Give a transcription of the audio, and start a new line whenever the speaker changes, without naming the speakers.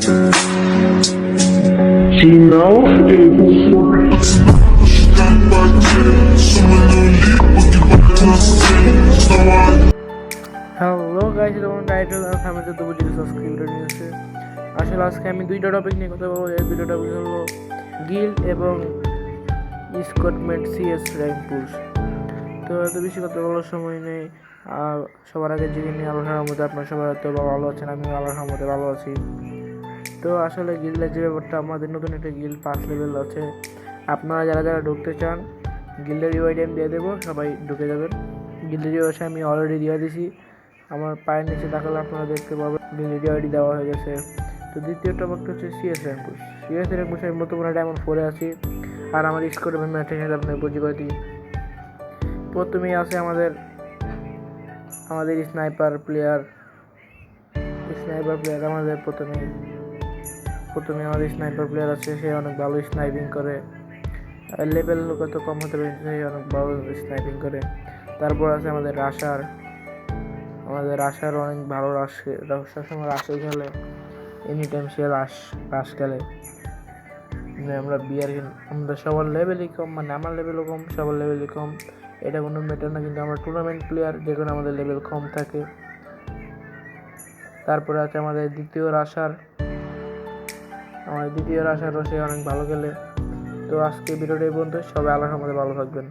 Hello guys, যেমন title আর thumbnail তো বুঝে গেছো আজকে ভিডিও নিয়ে এসেছে। আসলে আজকে আমি দুইটা টপিক নিয়ে কথা বলবো। এই দুইটা টপিক হলো গিল্ড এবং স্কটমেট সিএস র্যাঙ্ক পুশ। তো এত বেশি কথা বলার সময় নেই। আর সবার আগে জেনে নিয়ে আল্লাহর রহমতে আপনার সবাই হয়তো ভালো আছেন, আমিও আল্লাহর রহমতে ভালো আছি। তো আসলে গিল্ডের যে ব্যাপারটা, আমাদের নতুন একটা গিল্ড 5 লেভেল আছে। আপনারা যারা যারা ঢুকতে চান গিল্ডের রিওয়ার্ড আমি দিয়ে দেবো, সবাই ঢুকে যাবেন। গিল্ডের রিওয়ার্ড আমি অলরেডি দিয়ে দিছি। আমার পায়ের নিচে তাকালে আপনারা দেখতে পাবেন গিল্ডের রিওয়ার্ডই দেওয়া হয়ে গেছে। তো দ্বিতীয় টপিকটা হচ্ছে CS rank push. CS rank push আমি বর্তমানে ডায়মন্ড 4-এ আছি। আর আমার স্কোর ম্যাচের সাথে আপনার বুঝি করে দিই। প্রথমেই আছে আমাদের স্নাইপার প্লেয়ার আমাদের প্রথমে আমাদের স্নাইপার প্লেয়ার আছে। সে অনেক ভালো স্নাইপিং করে, লেভেল কত কম হতে পারে, সে অনেক ভালো স্নাইপিং করে। তারপর আছে আমাদের রাশার অনেক ভালো সবসময় রাশে খেলে, এনি টাইম সে রাশ খেলে। আমরা সবার লেভেলই কম, মানে আমার লেভেলও কম, সবার লেভেলই কম, এটা কোনো ম্যাটার না। কিন্তু আমরা টুর্নামেন্ট প্লেয়ার, যে কোনো আমাদের লেভেল কম থাকে। তারপরে আছে আমাদের দ্বিতীয় রাশার সে অনেক ভালো খেলে। তো আজকে ভিডিওটা এই পর্যন্ত। সবাই আল্লাহর রহমতে ভালো থাকবেন।